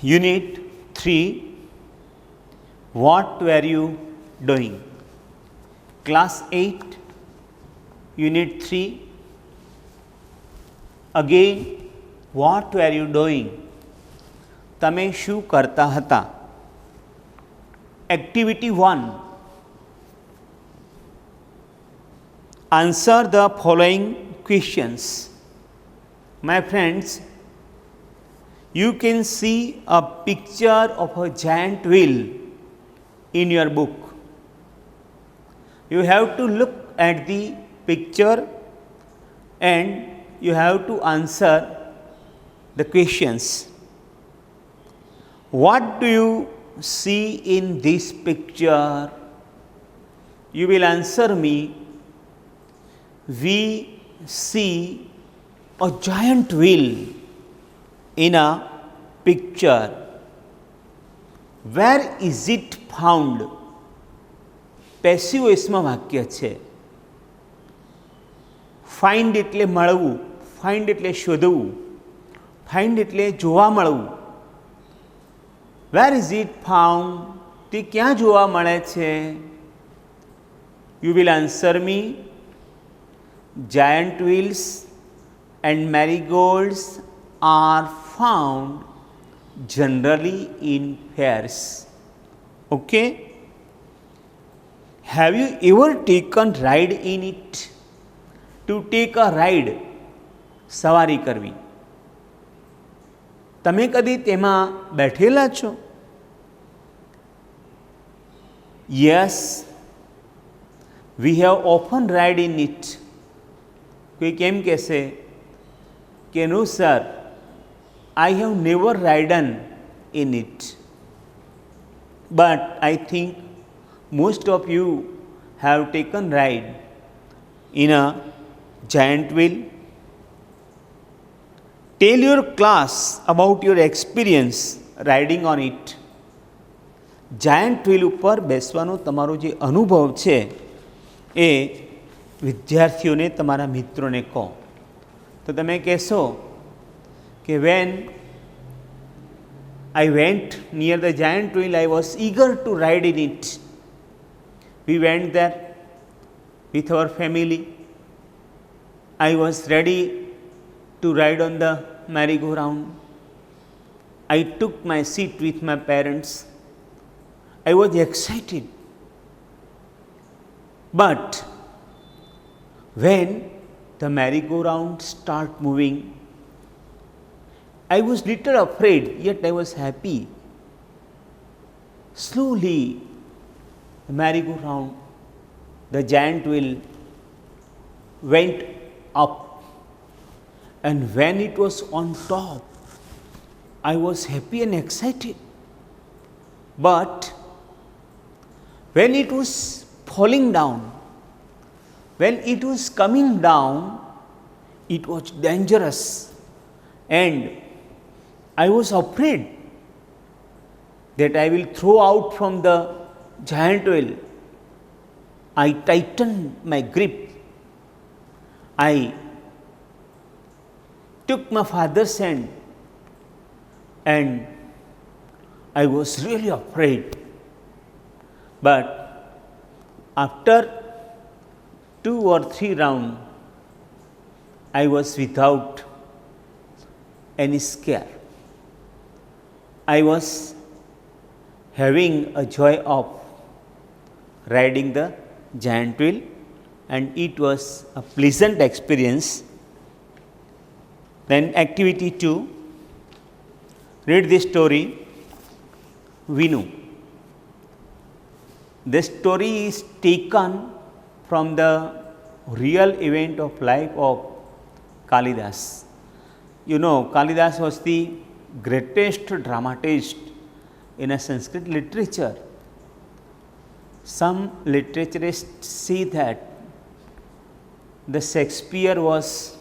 Unit 3. What were you doing? Class 8, Unit 3. Again, what were you doing? તમે શું કરતા હતા? Activity 1. Answer the following questions. My friends, you can see a picture of a giant wheel in your book. You have to look at the picture and you have to answer the questions. What do you see in this picture? You will answer me. We see a giant wheel in a picture. Where is it found? Passive વોઇસમાં વાક્ય છે. Find એટલે મળવું, find એટલે શોધવું, find એટલે જોવા મળવું. Where is it found? તે ક્યાં જોવા મળે છે? You will answer me. Giant wheels and marigolds are found generally in fairs. Okay? Have you ever taken ride in it? To take a ride, સવારી કરવી. તમે કદી તેમાં બેઠેલા છો? Yes, we have often ride in it. કોઈ કેમ કહેશે કે નો sir, I have never ridden in it. But I think most of you have taken ride in a giant wheel. Tell your class about your experience riding on it. Giant wheel ઉપર બેસવાનો તમારો જે અનુભવ છે એ વિદ્યાર્થીઓને, તમારા મિત્રોને કહો. તો તમે કહેશો કે when I went near the giant wheel, I was eager to ride in it. We went there with our family. I was ready to ride on the merry-go-round. I took my seat with my parents. I was excited. But when the merry-go-round started moving, I was little afraid, yet I was happy. Slowly, the merry-go-round, the giant wheel went up, and when it was on top, I was happy and excited. But when it was falling down, when it was coming down, it was dangerous, and I was afraid that I will throw out from the giant wheel. I tightened my grip. I took my father's hand, and I was really afraid. But after 2 or 3 rounds, I was without any scare. I was having a joy of riding the giant wheel, and it was a pleasant experience. Then activity 2, read this story, Vinu. This story is taken from the real event of life of Kalidas. You know, Kalidas was the greatest dramatist in a Sanskrit literature. Some literaturists say that the Shakespeare was,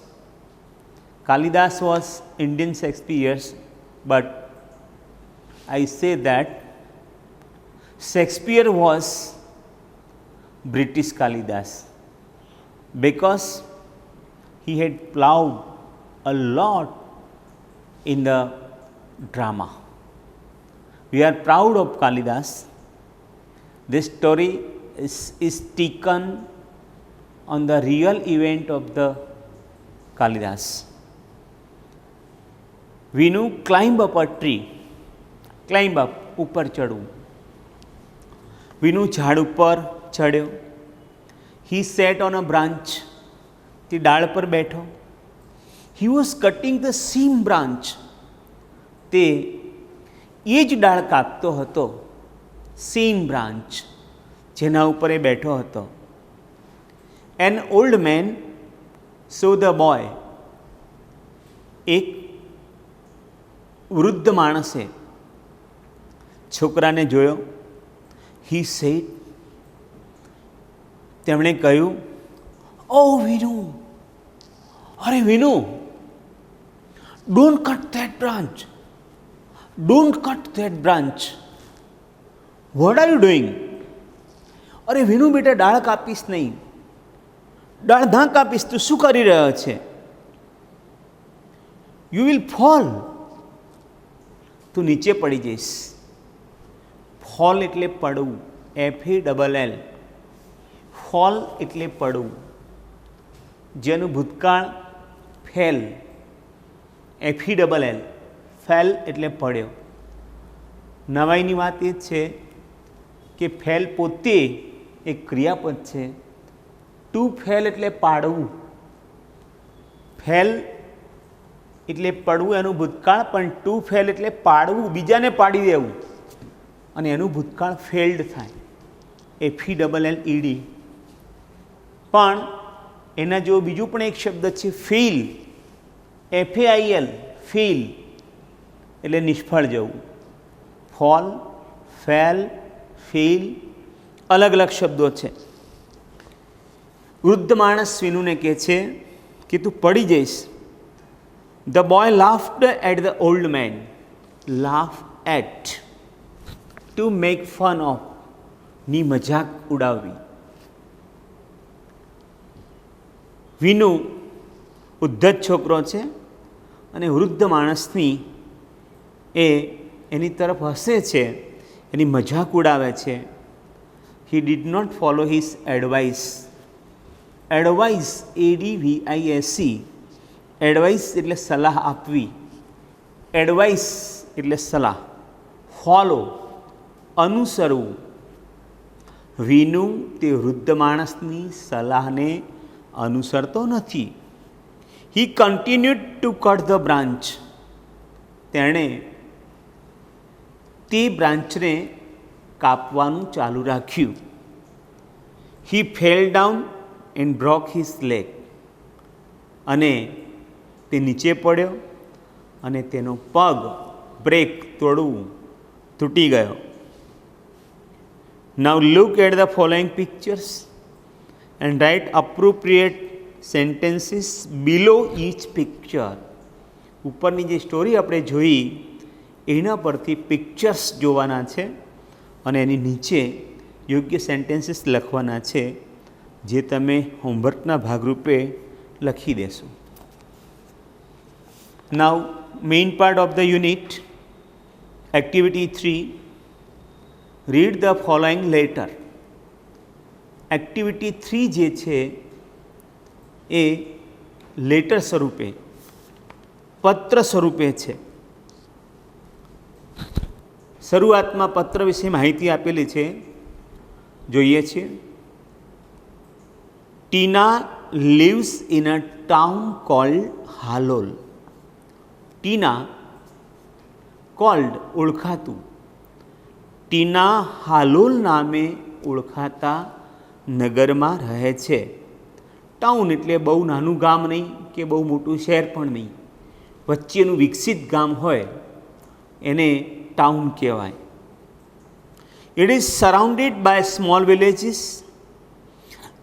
Kalidas was Indian Shakespeare, but I say that Shakespeare was British Kalidas, because he had plowed a lot in the drama. We are proud of Kalidas. This story is taken on the real event of the Kalidas. Vinu climbed up a tree. Climb up, ઉપર ચડવું. વિનુ ઝાડ ઉપર ચડ્યો. He sat on a branch. તે ડાળ પર બેઠો. He was cutting the same branch. તે એ જ ડાળ કાપતો હતો. Same branch. જેના ઉપર એ બેઠો હતો. An old man saw the boy. એક વૃદ્ધ માણસે છોકરાને જોયો. He said, તેમણે કહ્યું, ઓ વિનુ, અરે Vinu, don't cut that branch, don't cut that branch. What are you doing? અરે વિનુ બેટા, ડાળ કાપીશ નહીં, ડાળ ના કાપીશ, તું શું કરી રહ્યો છે? યુ વિલ ફોલ, તું નીચે પડી જઈશ. ફોલ એટલે પડવું, FALL. ફોલ એટલે પડવું, જેનું ભૂતકાળ ફેલ, FELL. ફેલ એટલે પડ્યો. નવાઈની વાત એ છે કે ફેલ પોતે એક ક્રિયાપદ છે. ટુ ફેલ એટલે પાડવું. ફેલ એટલે પડવું એનું ભૂતકાળ, પણ ટુ ફેલ એટલે પાડવું, બીજાને પાડી દેવું, અને એનું ભૂતકાળ ફેલ્ડ થાય, FELLED. પણ એના જેવો બીજું પણ એક શબ્દ છે ફેલ, FAIL, ફેલ એટલે નિષ્ફળ જવું. ફોલ, ફેલ, ફેલ અલગ અલગ શબ્દો છે. વૃદ્ધ માણસ વિનુને કહે છે કે તું પડી જઈશ. The boy laughed at the old man. Laugh at, to make fun of, ની મજાક ઉડાવવી. વિનુ ઉદ્ધત છોકરો છે અને વૃદ્ધ માણસની એની તરફ હસે છે, એની મજાક ઉડાવે છે. He did not follow his advice. Advice, ADVISE. Advice એટલે સલાહ આપવી. એડવાઇસ એટલે સલાહ. ફોલો, અનુસરવું. વિનુ તે વૃદ્ધ માણસની સલાહને અનુસરતો નથી. He continued to cut the branch. તેણે તે બ્રાન્ચને કાપવાનું ચાલુ રાખ્યું. He fell down and broke his leg. અને તે નીચે પડ્યો અને તેનો પગ, બ્રેક, તોડવું, તૂટી ગયો. Now look at the following pictures and write appropriate sentences below each picture. ઉપરની જે સ્ટોરી આપણે જોઈ એના પરથી પિક્ચર્સ જોવાના છે અને એની નીચે યોગ્ય સેન્ટેન્સીસ લખવાના છે, જે તમે હોમવર્કના ભાગરૂપે લખી દેશો. Now main part of the unit, activity 3, read the following letter. Activity 3 જે છે એ લેટર સ્વરૂપે, પત્ર સ્વરૂપે છે. શરૂઆતમાં પત્ર વિશે માહિતી આપેલી છે, જોઈએ છીએ. ટીના lives in a town called Halol. Tina, cold ઓળખાતું, ટીના હાલોલ નામે ઓળખાતા નગરમાં રહે છે. ટાઉન એટલે બહુ નાનું ગામ નહીં કે બહુ મોટું શહેર પણ નહીં, વચ્ચેનું વિકસિત ગામ હોય એને ટાઉન કહેવાય. It is surrounded by small villages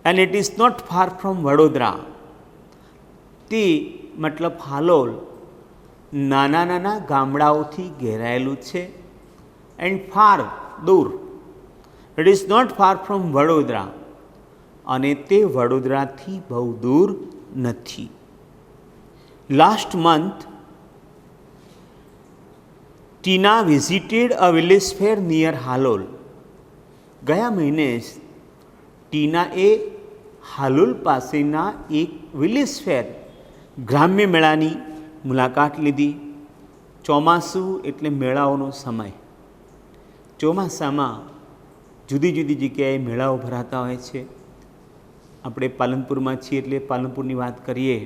and it is not far from Vadodara. તે મતલબ હાલોલ નાના નાના ગામડાઓથી ઘેરાયેલું છે. એન્ડ ફાર, દૂર. It is not far from Vadodara, અને તે વડોદરાથી બહુ દૂર નથી. Last month Tina visited a village fair near Halol. ગયા મહિને જ ટીનાએ હાલોલ પાસેના એક વિલેજ ફેર ગ્રામ્ય મેળાની મુલાકાત લીધી. ચોમાસું એટલે મેળાઓનો સમય. ચોમાસામાં જુદી જુદી જગ્યાએ મેળાઓ ભરાતા હોય છે. આપણે પાલનપુરમાં છીએ એટલે પાલનપુરની વાત કરીએ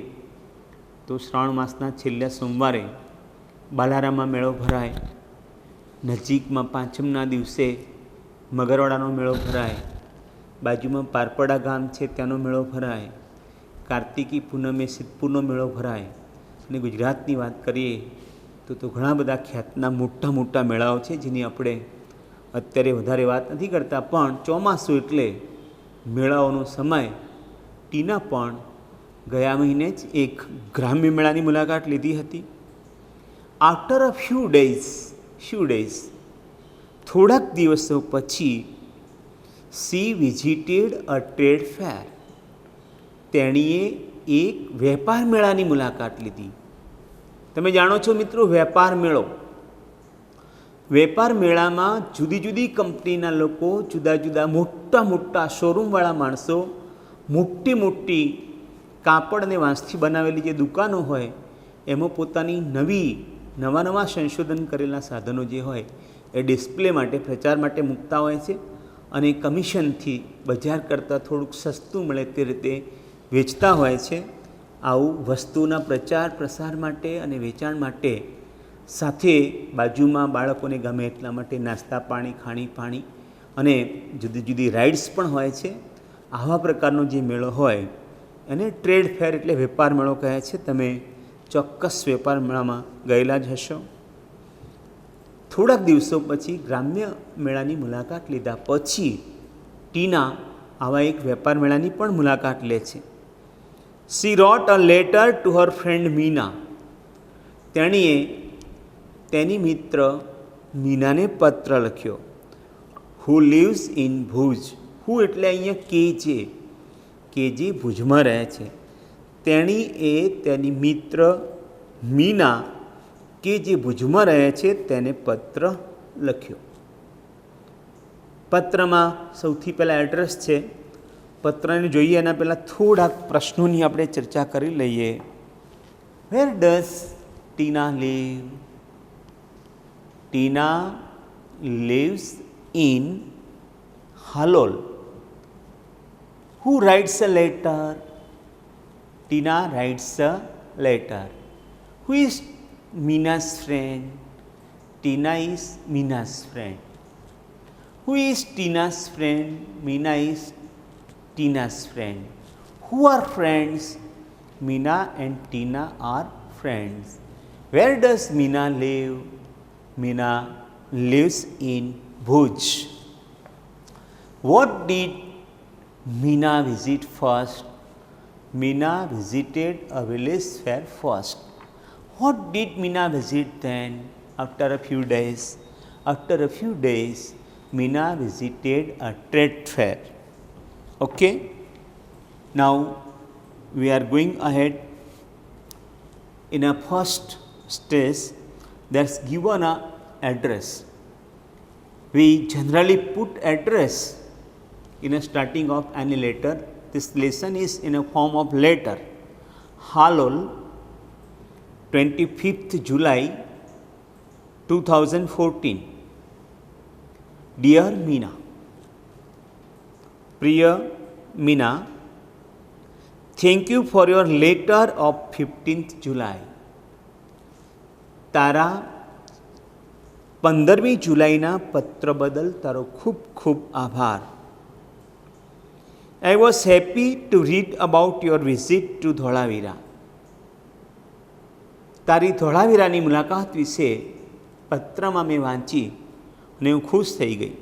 તો શ્રાવણ માસના છેલ્લા સોમવારે બાલારામમાં મેળો ભરાય. નજીકમાં પાંચમના દિવસે મગરવાડાનો મેળો ભરાય. બાજુમાં પારપડા ગામ છે ત્યાંનો મેળો ભરાય. કાર્તિકી પૂનમે સિદ્ધપુરનો મેળો ભરાય. અને ગુજરાતની વાત કરીએ તો ઘણા બધા ખ્યાતના મોટા મોટા મેળાઓ છે જેની આપણે અત્યારે વધારે વાત નથી કરતા. પણ ચોમાસું એટલે મેળાઓનો સમય. ટીના પણ ગયા મહિને જ એક ગ્રામ્ય મેળાની મુલાકાત લીધી હતી. આફ્ટર અ ફ્યુ ડેઝ થોડાક દિવસો પછી she visited a trade fair. તેણીએ એક વેપાર મેળાની મુલાકાત લીધી. તમે જાણો છો મિત્રો, વેપાર મેળામાં જુદી જુદી કંપનીના લોકો, જુદા જુદા મોટા મોટા શોરૂમવાળા માણસો, મોટી મોટી કાપડ અને વાંસથી બનાવેલી જે દુકાનો હોય એમાં પોતાની નવા સંશોધન કરેલા સાધનો જે હોય એ ડિસ્પ્લે માટે, પ્રચાર માટે મૂકતા હોય છે. અને કમિશનથી બજાર કરતાં થોડુંક સસ્તું મળે તે રીતે વેચતા હોય છે. આવું વસ્તુના પ્રચાર પ્રસાર માટે અને વેચાણ માટે, સાથે બાજુમાં બાળકોને ગમે એટલા માટે નાસ્તા પાણી, ખાણી પાણી અને જુદી જુદી રાઇડ્સ પણ હોય છે. આવા પ્રકારનો જે મેળો હોય એને ટ્રેડ ફેર એટલે વેપાર મેળો કહે છે. તમે ચોક્કસ વેપાર મેળામાં ગયેલા જ હશો. થોડાક દિવસો પછી ગ્રામ્ય મેળાની મુલાકાત લીધા પછી ટીના આવા એક વેપાર મેળાની પણ મુલાકાત લે છે. She wrote a letter to her friend Meena. તેણીએ તેની મિત્ર મીનાને પત્ર લખ્યો. હુ lives in ભુજ. હુ એટલે અહીંયા કે જે ભુજમાં રહે છે. તેણીએ તેની મિત્ર મીના કે જે ભુજમાં રહે છે તેને પત્ર લખ્યો. પત્રમાં સૌથી પહેલાં એડ્રેસ છે. પત્રને જોઈએ એના પહેલાં થોડાક પ્રશ્નોની આપણે ચર્ચા કરી લઈએ. Where does Tina live? Tina lives in Halol. Who writes a letter? Tina writes a letter. Who is Mina's friend? Tina is Mina's friend. Who is Tina's friend? Mina is Tina's friend. Who are friends? Mina and Tina are friends. Where does Mina live? Mina lives in Bhuj. What did Mina visit first? Mina visited a village fair first. What did Mina visit then? After a few days, Mina visited a trade fair. Okay? Now we are going ahead. In a first stage, there's given a address. We generally put address in a starting of any letter. This lesson is in a form of letter. Halol, 25th July 2014. Dear Meena, Priya Meena, thank you for your letter of 15th July. તારા 15મી જુલાઈના પત્ર બદલ તારો ખૂબ ખૂબ આભાર. I was happy to read about your visit to Dholavira. તારી ધોળાવીરાની મુલાકાત વિશે પત્રમાં મેં વાંચી અને હું ખુશ થઈ ગઈ.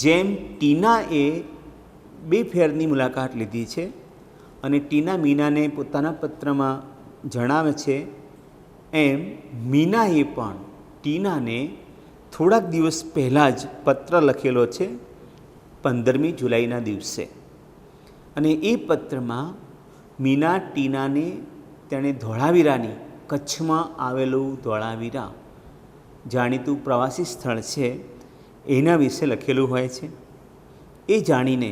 જેમ ટીનાએ 2 ફેરની મુલાકાત લીધી છે અને ટીના મીનાને પોતાના પત્રમાં જણાવે છે, એમ મીનાએ પણ ટીનાને થોડાક દિવસ પહેલાં જ પત્ર લખેલો છે 15મી જુલાઈના દિવસે. અને એ પત્રમાં મીના ટીનાને તેણે ધોળાવીરાની, કચ્છમાં આવેલું ધોળાવીરા જાણીતું પ્રવાસી સ્થળ છે એના વિશે લખેલું હોય છે. એ જાણીને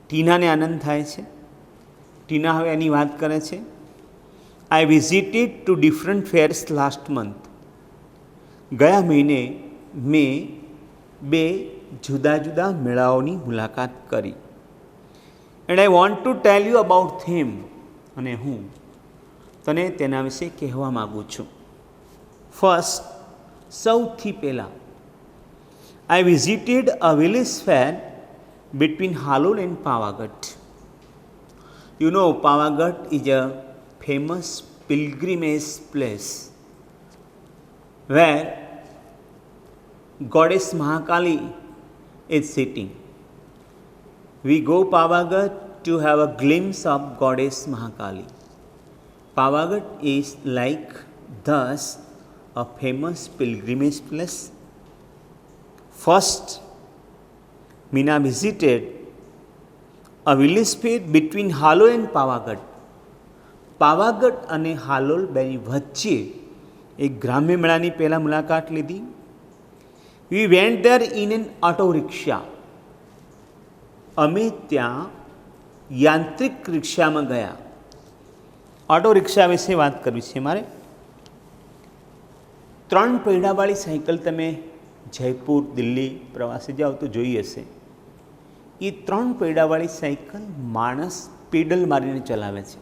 ટીનાને આનંદ થાય છે. ટીના હવે એની વાત કરે છે. I visited two different fairs last month. ગયા મહિને મેં 2 જુદા જુદા મેળાઓની મુલાકાત કરી. And I want to tell you about them. અને હું તને તેના વિશે કહેવા માગું છું. ફર્સ્ટ, સૌથી પહેલાં, I visited a village fair between Halol and Pavagadh. You know, Pavagadh is a famous pilgrimage place where goddess Mahakali is sitting. We go Pavagadh to have a glimpse of goddess Mahakali. Pavagadh is like thus a famous pilgrimage place. First, Meena visited a village fair between Halol and Pavagadh. Pavagadh અને હાલોલ બેની વચ્ચે એક ગ્રામ્ય મેળાની પહેલાં મુલાકાત લીધી. We went there in an auto rickshaw. અમે ત્યાં યાંત્રિક રિક્ષામાં ગયા. ઓટો રિક્ષા વિશે વાત કરવી છે મારે. 3 પૈડાવાળી સાયકલ તમે જયપુર, દિલ્હી પ્રવાસે જાઓ તો જોઈ હશે. એ 3 પૈડાવાળી સાયકલ માણસ પેડલ મારીને ચલાવે છે,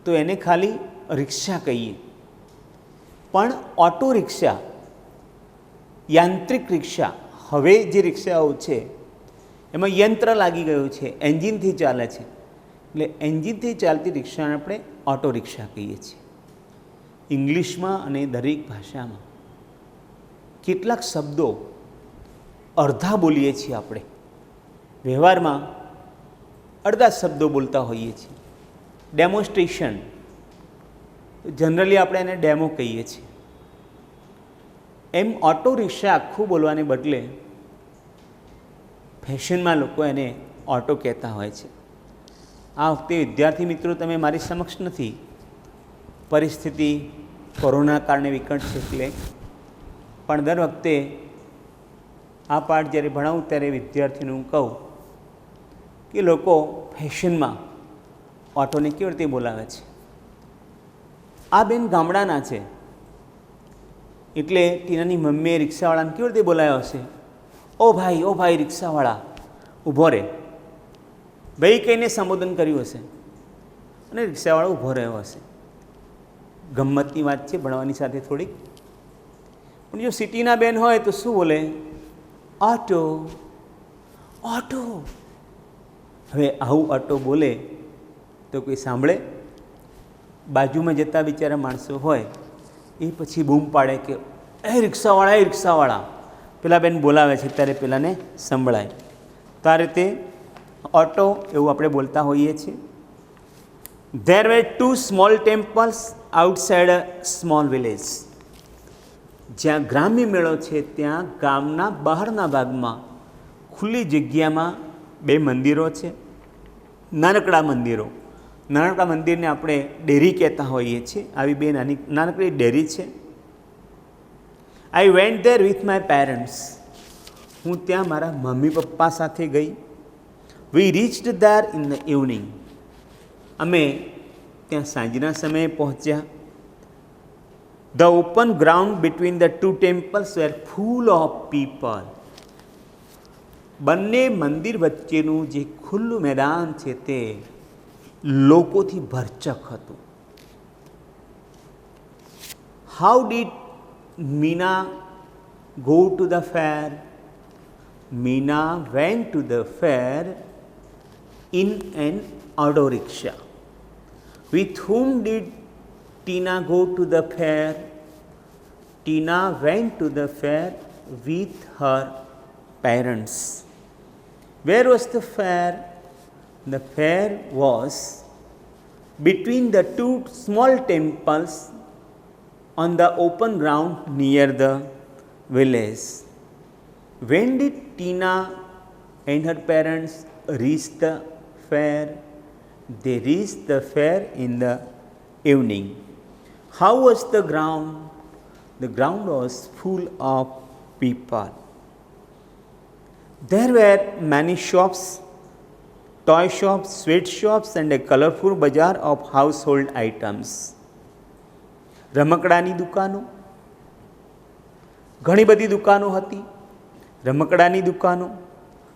તો એને ખાલી રિક્ષા કહીએ. પણ ઓટો રિક્ષા, યાંત્રિક રિક્ષા, હવે જે રિક્ષાઓ છે એમાં યંત્ર લાગી ગયું છે, એન્જિનથી ચાલે છે, એટલે એન્જિનથી ચાલતી રિક્ષાને આપણે ઓટો રિક્ષા કહીએ છીએ. ઇંગ્લિશમાં અને દરેક ભાષામાં કેટલાક શબ્દો અડધા બોલીએ છીએ આપણે. વ્યવહારમાં અડધા શબ્દો બોલતા હોઈએ છીએ. ડેમોન્સ્ટ્રેશન, જનરલી આપણે એને ડેમો કહીએ છીએ. એમ ઓટો રિક્ષા આખું બોલવાને બદલે ફેશનમાં લોકો એને ઓટો કહેતા હોય છે. આ વખતે વિદ્યાર્થી મિત્રો તમે મારી સમક્ષ નથી, પરિસ્થિતિ કોરોના કારણે વિકટ છે એટલે. પણ દર વખતે આ પાઠ જ્યારે ભણાવું ત્યારે વિદ્યાર્થીને હું કહું કે લોકો ફેશનમાં ઓટોને કેવી રીતે બોલાવે છે. આ બેન ગામડાના છે એટલે ટીનાની મમ્મીએ રિક્ષાવાળાને કેવી રીતે બોલાવ્યો હશે? ઓ ભાઈ રિક્ષાવાળા, ઊભો રહે, ભાઈ કહીને સંબોધન કર્યું હશે અને રિક્ષાવાળો ઊભો રહ્યો હશે. ગમ્મતની વાત છે ભણવાની સાથે થોડીક. પણ જો સિટીના બેન હોય તો શું બોલે? Auto, auto. હવે આવું ઓટો બોલે તો કોઈ સાંભળે? બાજુમાં જતા બિચારા માણસો હોય એ પછી બૂમ પાડે કે એ રિક્ષાવાળા, પેલા બેન બોલાવે છે, ત્યારે પેલાને સંભળાય. તો આ રીતે ઓટો એવું આપણે બોલતા હોઈએ છીએ. There were 2 small temples outside a small village. જ્યાં ગ્રામ્ય મેળો છે ત્યાં ગામના બહારના ભાગમાં ખુલ્લી જગ્યામાં 2 મંદિરો છે. નાનકડા મંદિરો. નાનકડા મંદિરને આપણે ડેરી કહેતા હોઈએ છીએ. આવી 2 નાનકડી ડેરી છે. I went there with my parents. હું ત્યાં મારા મમ્મી પપ્પા સાથે ગઈ. We reached there in the evening. અમે ત્યાં સાંજના સમયે પહોંચ્યા. The open ground between the 2 temples were full of people. બંને મંદિર વચ્ચેનું જે ખુલ્લું મેદાન છે તે લોકોથી ભરચક હતું. How did Meena go to the fair? Meena went to the fair in an auto rickshaw. With whom did Tina go to the fair? Tina went to the fair with her parents. Where was the fair? The fair was between the 2 small temples on the open ground near the village. When did Tina and her parents reach the fair? They reached the fair in the evening. How was the ground? The ground was full of people. There were many shops, toy shops, sweet shops, and a colorful bazaar of household items. રમકડાની દુકાનો, ઘણી બધી દુકાનો હતી. રમકડાની દુકાનો,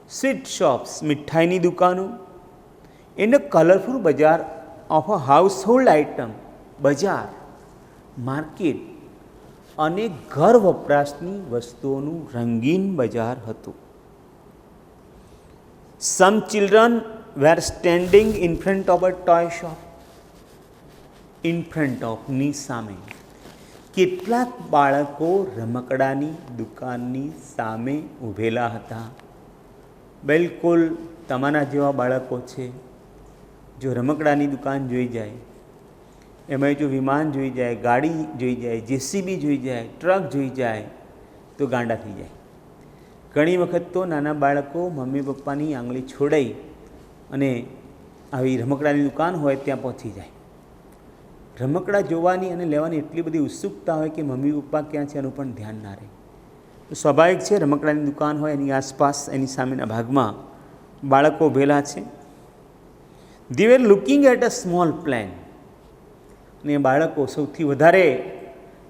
sweet shops, મીઠાઈની દુકાનો, and a colourful બજાર of a household item, બજાર, market અને ઘર વપરાશની વસ્તુઓનું રંગીન બજાર હતું. Some children were standing in front of a toy shop. In front of ની સામે. કેટલાક બાળકો રમકડાની દુકાનની સામે ઊભેલા હતા. બિલકુલ તમારા જેવા બાળકો છે. જો રમકડાની દુકાન જોઈ જાય, એમાં જો વિમાન જોઈ જાય, ગાડી જોઈ જાય, જેસીબી જોઈ જાય, ટ્રક જોઈ જાય તો ગાંડા થઈ જાય. ઘણી વખત તો નાના બાળકો મમ્મી પપ્પાની આંગળી છોડાઈ અને આવી રમકડાની દુકાન હોય ત્યાં પહોંચી જાય. રમકડા જોવાની અને લેવાની એટલી બધી ઉત્સુકતા હોય કે મમ્મી પપ્પા ક્યાં છે એનું પણ ધ્યાન ના રહે. તો સ્વાભાવિક છે, રમકડાની દુકાન હોય એની આસપાસ એની સામેના ભાગમાં બાળકો ઊભેલા છે. They were looking at a small plane. અને બાળકો સૌથી વધારે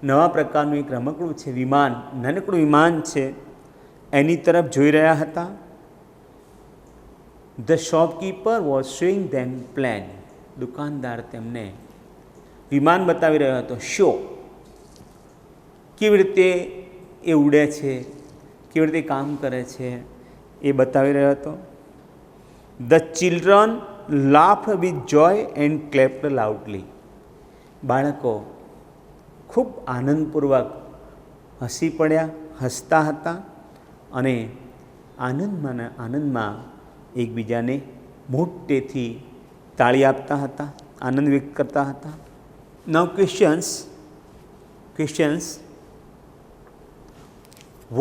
નવા પ્રકારનું એક રમકડું છે, વિમાન, નાનકડું વિમાન છે, એની તરફ જોઈ રહ્યા હતા. The shopkeeper was showing them plane. દુકાનદાર તેમને વિમાન બતાવી રહ્યો હતો. શો, કેવી રીતે એ ઉડે છે, કેવી રીતે કામ કરે છે એ બતાવી રહ્યો હતો. The children laughed with joy and clapped loudly. બાળકો ખૂબ આનંદપૂર્વક હસી પડ્યા, હસતા હતા અને આનંદમાં એકબીજાને મોટેથી તાળી આપતા હતા, આનંદ વ્યક્ત કરતા હતા. Now questions.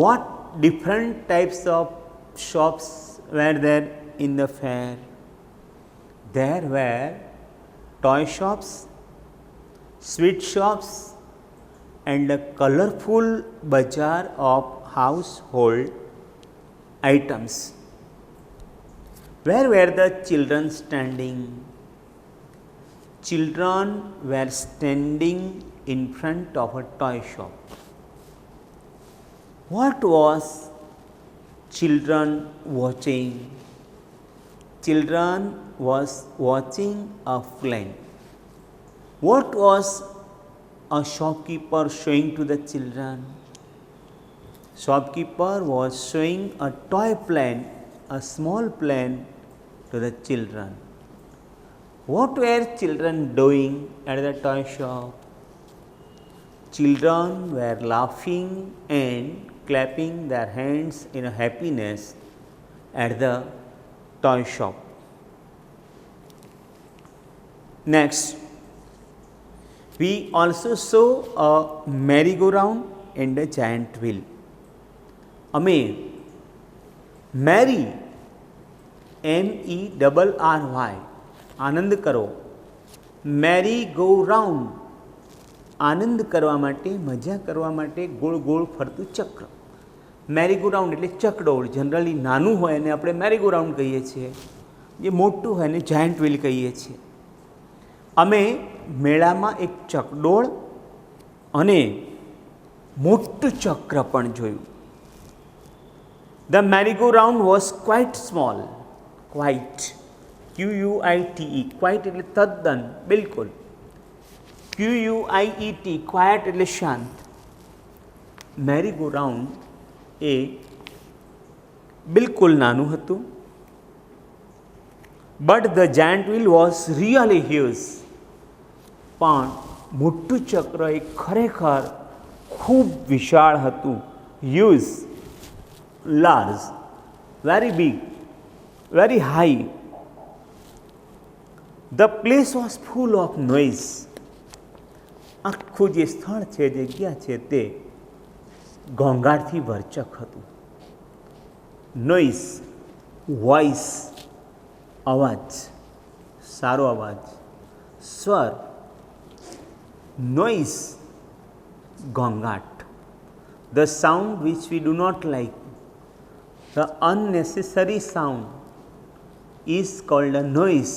What different types of shops were there in the fair? There were toy shops, sweet shops, and a colorful bazaar of household items. Where were the children standing? Children were standing in front of a toy shop. What was children watching? Children was watching a plane. What was a shopkeeper showing to the children? Shopkeeper was showing a toy plane, a small plane to the children. What were children doing at the toy shop? Children were laughing and clapping their hands in happiness at the toy shop. Next, we also saw a merry-go-round and a giant wheel. અમે મેરી, MERRY, આનંદ કરો, મેરી go round, આનંદ કરવા માટે, મજા કરવા માટે ગોળ ગોળ ફરતું ચક્ર. મેરી ગો રાઉન્ડ એટલે ચકડોળ. જનરલી નાનું હોય એને આપણે મેરી ગો રાઉન્ડ કહીએ છીએ, જે મોટું હોય એને જાયન્ટ વ્હીલ કહીએ છીએ. અમે મેળામાં એક ચકડોળ અને મોટું ચક્ર પણ જોયું. The merry-go-round was quite small. Quite, QUITE, quite એટલે તદ્દન, બિલકુલ. QUIET, quiet એટલે શાંત. merry-go-round એ બિલકુલ નાનું હતું. But the giant wheel was really huge. પણ મોટું ચક્ર એ ખરેખર ખૂબ વિશાળ હતું. Huge, large, very big, very high. The place was full of noise. આખું જે સ્થળ છે, જગ્યા છે, તે ઘોંઘાટથી ભરચક હતું. નોઇઝ, વોઇસ, અવાજ, સારો અવાજ, સ્વર, નોઇઝ, ઘોંઘાટ. the sound which we do not like, the unnecessary sound is called a noise.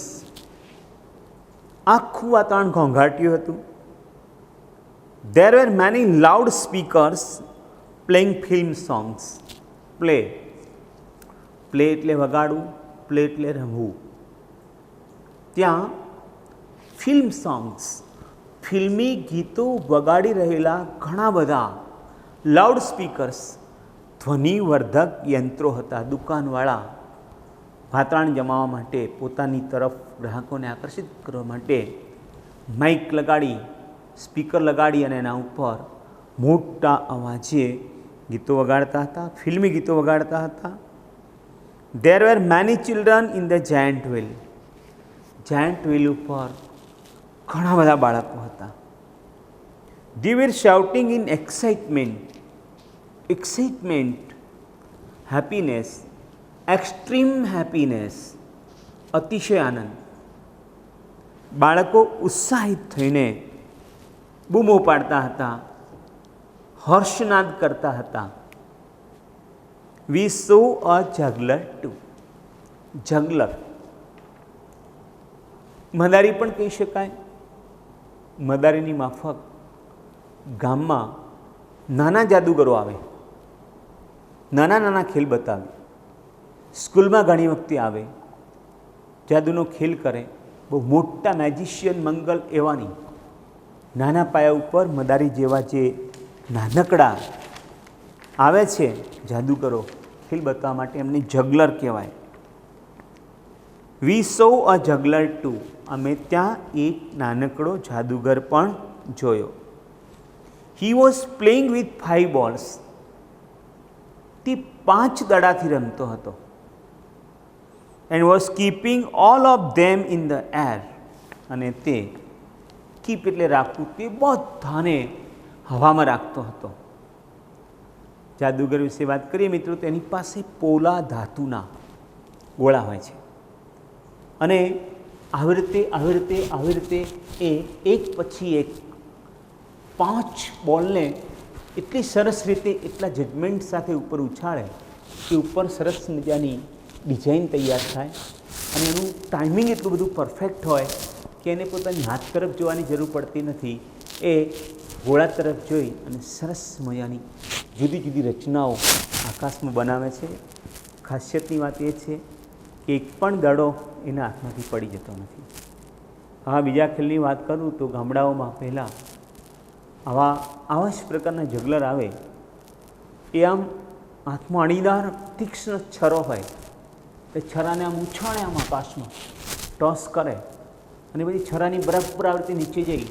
આખું વાતાવરણ ઘોંઘાટ્યું હતું. There were many loud speakers playing film songs. Play એટલે વગાડવું, પ્લે એટલે રમવું. ત્યાં ફિલ્મ સોંગ્સ, ફિલ્મી ગીતો વગાડી રહેલા ઘણા બધા લાઉડ સ્પીકર્સ, ધ્વનિવર્ધક યંત્રો હતા. દુકાનવાળા વાતાવરણ જમાવવા માટે, પોતાની તરફ ગ્રાહકોને આકર્ષિત કરવા માટે માઇક લગાડી, સ્પીકર લગાડી અને એના ઉપર મોટા અવાજે ગીતો વગાડતા હતા, ફિલ્મી ગીતો વગાડતા હતા. There were many children in the giant wheel. Giant wheel ઉપર ઘણા બધા બાળકો હતા. They were shouting in excitement, happiness, extreme happiness, અતિશય આનંદ. બાળકો ઉત્સાહિત થઈને બૂમો પાડતા હતા, હર્ષનાદ કરતા હતા. We saw a juggler too. જગલર મદારી પણ કહી શકાય. મદારીની માફક ગામમાં નાના જાદુગરો આવે, નાના નાના ખેલ બતાવે. સ્કૂલમાં ઘણી વખતે આવે, જાદુનો ખેલ કરે. બહુ મોટા મેજિશિયન મંગલ એવા નહીં, નાના પાયા ઉપર મદારી જેવા જે નાનકડા આવે છે જાદુગરો ખેલ બતાવવા માટે, એમને જગલર કહેવાય. વી સો અ જગલર ટુ. અમે ત્યાં એક નાનકડો જાદુગર પણ જોયો. He was playing with 5 balls. તે 5 દડાથી રમતો હતો. And was keeping all of them in the air. અને તે કીપ એટલે રાખવું, તે બધાને હવામાં રાખતો હતો. જાદુગર વિશે વાત કરીએ મિત્રો, તો એની પાસે પોલા ધાતુના ગોળા હોય છે અને આવી રીતે એ એક પછી એક 5 બોલને એટલી સરસ રીતે, એટલા જજમેન્ટ સાથે ઉપર ઉછાળે કે ઉપર સરસ મજાની ડિઝાઇન તૈયાર થાય અને એનું ટાઈમિંગ એટલું બધું પરફેક્ટ હોય કે એને પોતાની હાથ તરફ જોવાની જરૂર પડતી નથી. એ ગોળા તરફ જોઈ અને સરસ મજાની જુદી જુદી રચનાઓ આકાશમાં બનાવે છે. ખાસિયતની વાત એ છે કે એક પણ દડો એના હાથમાંથી પડી જતો નથી. હા, બીજા ખેલની વાત કરું તો ગામડાઓમાં પહેલાં આવા જ પ્રકારના જગલર આવે. એ આમ હાથમાં અણીદાર તીક્ષ્ણ છરો હોય, એ છરાને આમ ઉછાળે, આમ આકાશમાં ટોસ કરે અને પછી છરાની બરાબર આવી રીતે નીચે જઈ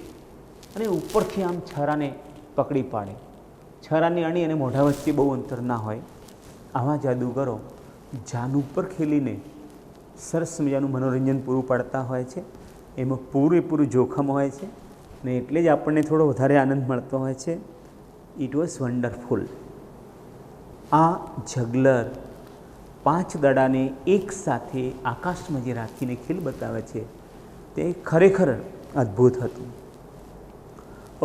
અને ઉપરથી આમ છરાને પકડી પાડે. છરાની અણી અને મોઢા વચ્ચે બહુ અંતર ના હોય. આવા જાદુગરો જાન ઉપર ખેલીને સરસ મજાનું મનોરંજન પૂરું પાડતા હોય છે. એમાં પૂરેપૂરું જોખમ હોય છે ને એટલે જ આપણને થોડો વધારે આનંદ મળતો હોય છે. It was wonderful. આ જગલર 5 દડાને એક સાથે આકાશમાં જે રાખીને ખેલ બતાવે છે તે ખરેખર અદ્ભુત હતું.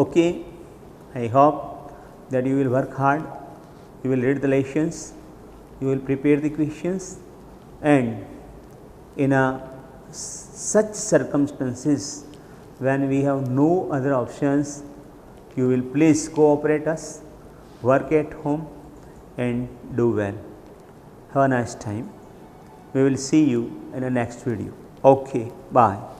Okay, I hope that you will work hard, you will read the lessons, you will prepare the questions, and in such circumstances when we have no other options, you will please cooperate us, work at home and do well. Have a nice time. We will see you in the next video. Okay, bye.